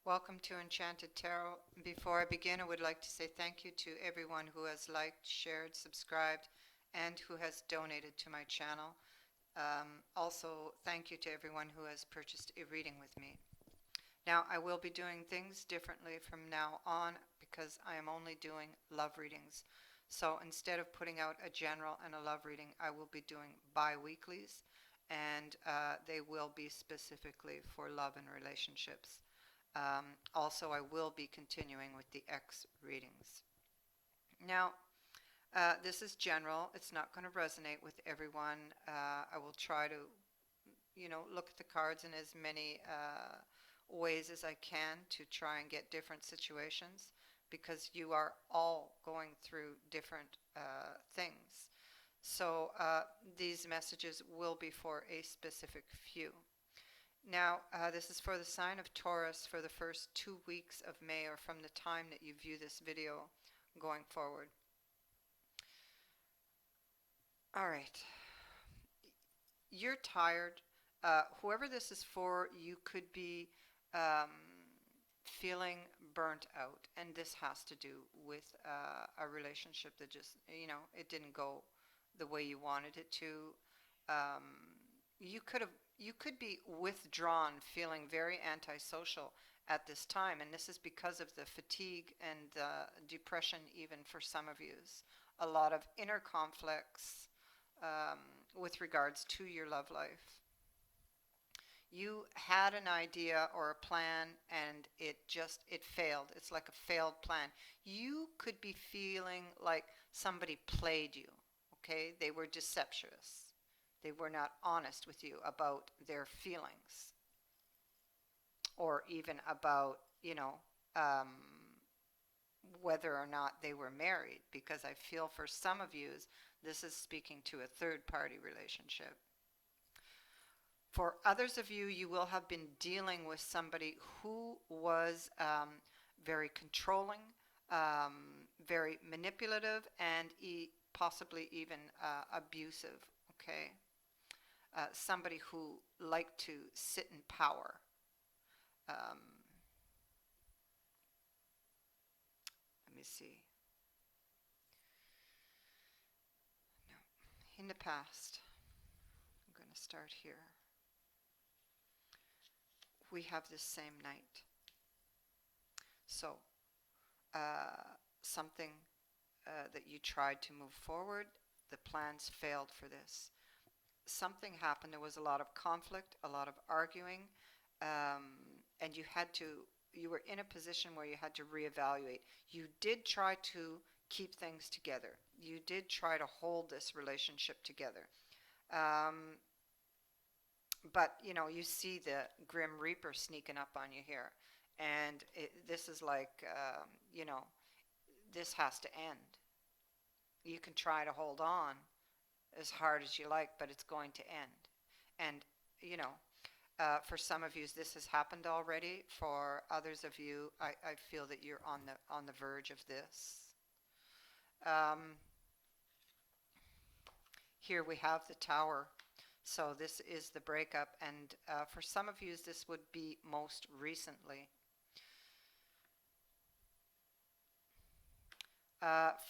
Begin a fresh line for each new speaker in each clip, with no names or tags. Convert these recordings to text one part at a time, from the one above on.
Welcome to Enchanted Tarot. Before I begin, I would like to say thank you to everyone who has liked, shared, subscribed, and who has donated to my channel. Also, thank you to everyone who has purchased a reading with me. Now, I will be doing things differently from now on because I am only doing love readings. So instead of putting out a general and a love reading, I will be doing bi-weeklies, and they will be specifically for love and relationships. Also, I will be continuing with the X readings. Now, this is general. It's not going to resonate with everyone. I will try to, look at the cards in as many ways as I can to try and get different situations because you are all going through different things. So these messages will be for a specific few. Now, this is for the sign of Taurus for the first 2 weeks of May, or from the time that you view this video going forward. All right. You're tired. Whoever this is for, you could be um, feeling burnt out, and this has to do with a relationship that just, it didn't go the way you wanted it to. You could have you could be withdrawn, feeling very antisocial at this time, and this is because of the fatigue and depression, even for some of you. A lot of inner conflicts um, with regards to your love life. You had an idea or a plan and it failed. It's like a failed plan. You could be feeling like somebody played you. Okay, they were deceptuous. They were not honest with you about their feelings, or even about, um, whether or not they were married, because I feel for some of you this is speaking to a third party relationship. For others of you, you will have been dealing with somebody who was very controlling, very manipulative, and possibly even abusive. Okay, somebody who liked to sit in power. Um, Let me see. No, in the past, I'm going to start here. We have this same night. So, something that you tried to move forward, the plans failed for this. Something happened. There was a lot of conflict, a lot of arguing, and you were in a position where you had to reevaluate. You did try to keep things together. You did try to hold this relationship together. Um, but, you see the Grim Reaper sneaking up on you here. And this is like, this has to end. You can try to hold on as hard as you like, but it's going to end. And, for some of you, this has happened already. For others of you, I feel that you're on the verge of this. Here we have the Tower. So this is the breakup, and for some of you, this would be most recently.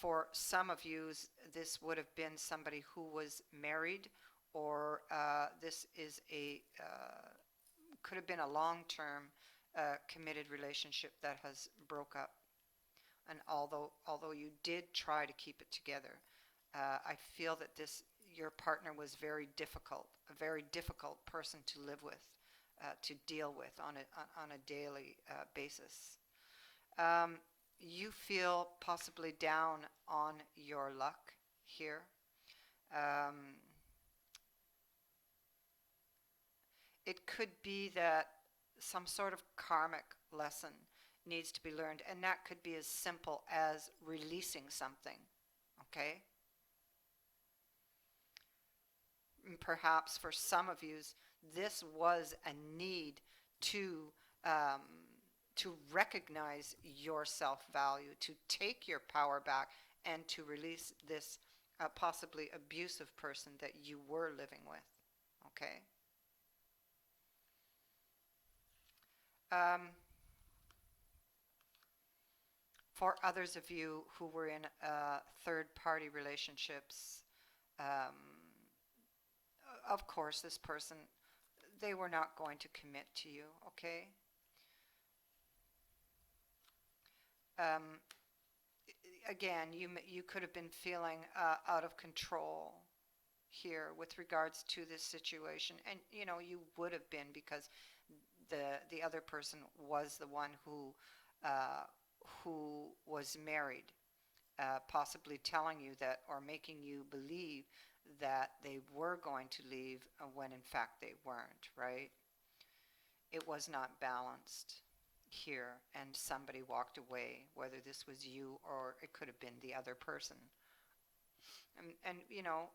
For some of you, this would have been somebody who was married, or this is could have been a long-term committed relationship that has broke up. And although you did try to keep it together, I feel that your partner was a very difficult person to live with, to deal with on a daily basis. You feel possibly down on your luck here. It could be that some sort of karmic lesson needs to be learned, and that could be as simple as releasing something. Okay? And perhaps for some of you, this was a need to um, recognize your self-value, to take your power back, and to release this possibly abusive person that you were living with. Okay? For others of you who were in third party relationships, um, of course, this person, they were not going to commit to you, okay? Um, Again, you could have been feeling out of control here with regards to this situation, and you would have been, because the other person was the one uh, who was married, possibly telling you that, or making you believe that they were going to leave when in fact they weren't, right? It was not balanced here, and somebody walked away, whether this was you or it could have been the other person. And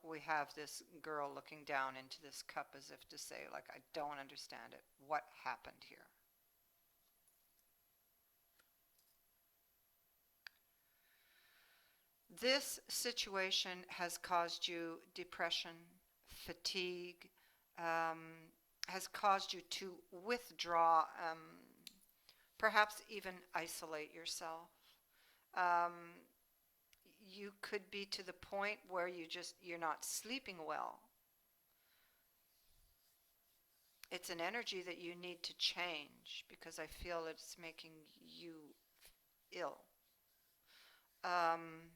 we have this girl looking down into this cup as if to say, like, I don't understand it. What happened here? This situation has caused you depression, fatigue, um, has caused you to withdraw, perhaps even isolate yourself. Um, you could be to the point where you're not sleeping well. It's an energy that you need to change, because I feel it's making you ill. Um,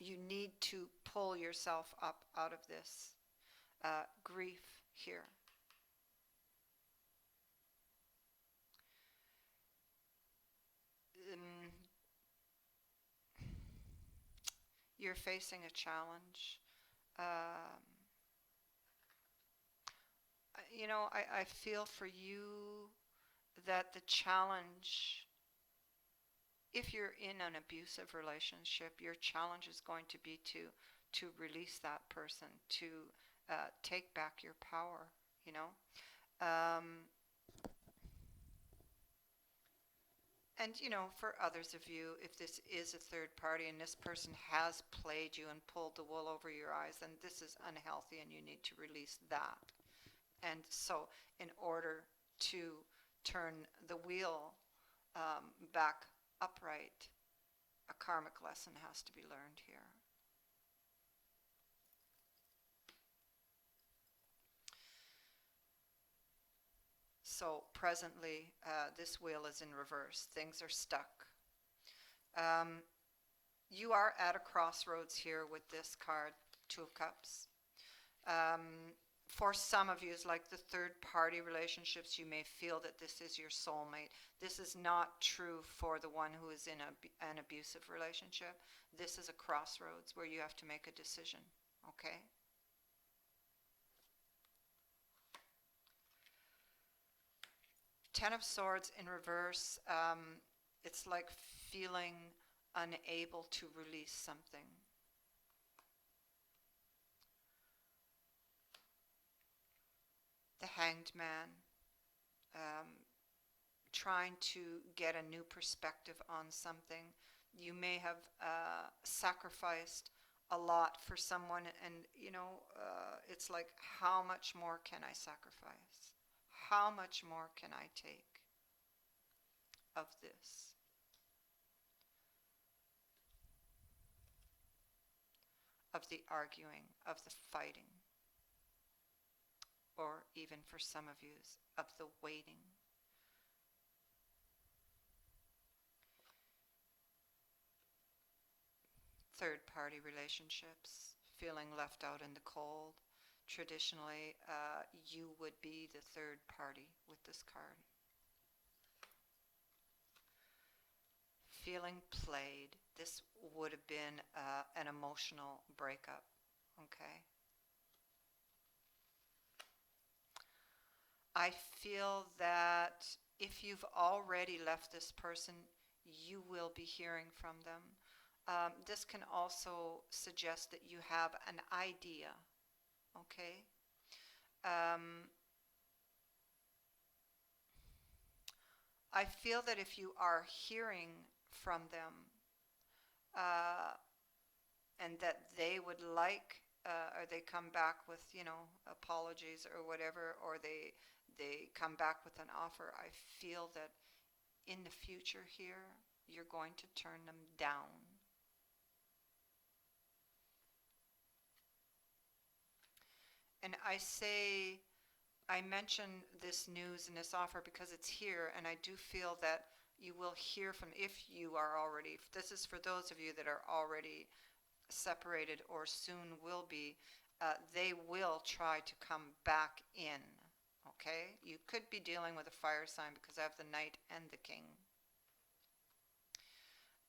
you need to pull yourself up out of this grief here. Um, you're facing a challenge. Um, I feel for you that the challenge, if you're in an abusive relationship, your challenge is going to be to release that person, to take back your power. You know, um, and for others of you, if this is a third party and this person has played you and pulled the wool over your eyes, then this is unhealthy, and you need to release that. And so, in order to turn the wheel back upright, a karmic lesson has to be learned here. So presently, this wheel is in reverse. Things are stuck. Um, you are at a crossroads here with this card, Two of Cups. Um, for some of you, it's like the third party relationships, you may feel that this is your soulmate. This is not true for the one who is in an abusive relationship. This is a crossroads where you have to make a decision, okay? Ten of Swords in reverse, it's like feeling unable to release something. The Hanged Man, um, trying to get a new perspective on something. You may have sacrificed a lot for someone, and it's like, how much more can I sacrifice? How much more can I take of this? Of the arguing, of the fighting, or even for some of you, of the waiting. Third party relationships, feeling left out in the cold. Traditionally, you would be the third party with this card. Feeling played. This would have been an emotional breakup, okay? I feel that if you've already left this person, you will be hearing from them. This can also suggest that you have an idea, okay? Um, I feel that if you are hearing from them, uh, and that they would like, or they come back with, apologies or whatever, or they come back with an offer, I feel that in the future here, you're going to turn them down. And I mention this news and this offer because it's here, and I do feel that you will hear from, if you are already, this is for those of you that are already separated or soon will be, they will try to come back in. Okay? You could be dealing with a fire sign because I have the Knight and the King.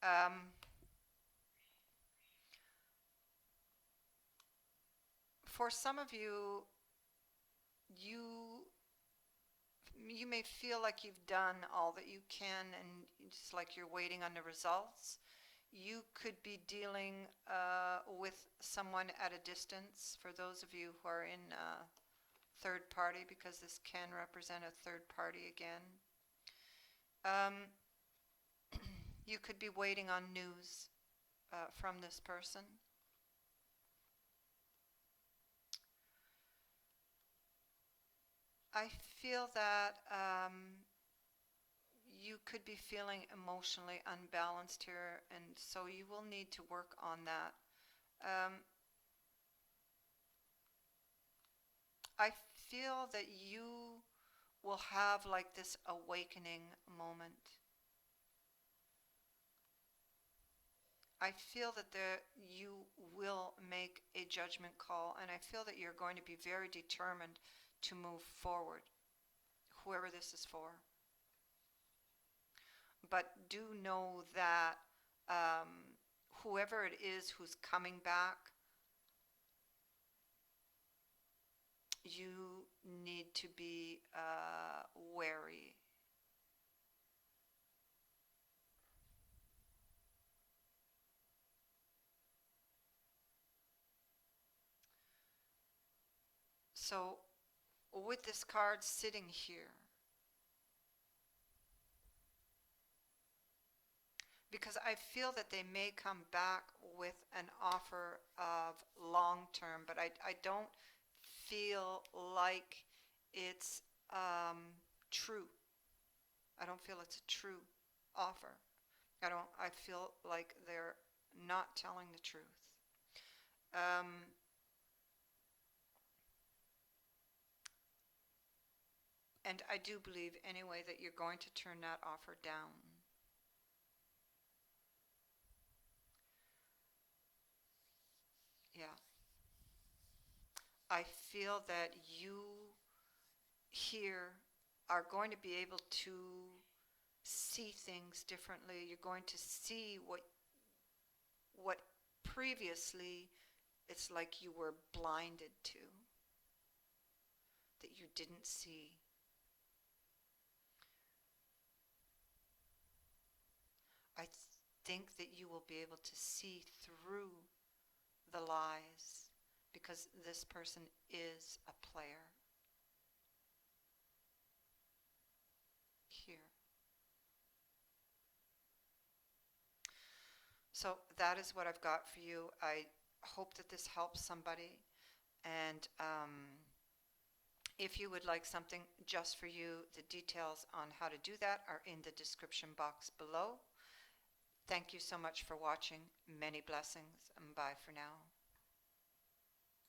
Um, for some of you, you you may feel like you've done all that you can and it's like you're waiting on the results. You could be dealing with someone at a distance, for those of you who are in third party, because this can represent a third party again. Um, you could be waiting on news from this person. I feel that you could be feeling emotionally unbalanced here, and so you will need to work on that. Um, I feel that you will have like this awakening moment. I feel that you will make a judgment call, and I feel that you're going to be very determined to move forward, whoever this is for. But do know that whoever it is who's coming back, you need to be wary. So, with this card sitting here, because I feel that they may come back with an offer of long term, but I don't feel like it's true. I don't feel it's a true offer. I feel like they're not telling the truth. Um, and I do believe anyway that you're going to turn that offer down. Yeah. I feel that you here are going to be able to see things differently. You're going to see what previously it's like you were blinded to, that you didn't see. I think that you will be able to see through the lies because this person is a player here. So that is what I've got for you. I hope that this helps somebody. And if you would like something just for you, the details on how to do that are in the description box below. Thank you so much for watching. Many blessings, and bye for now.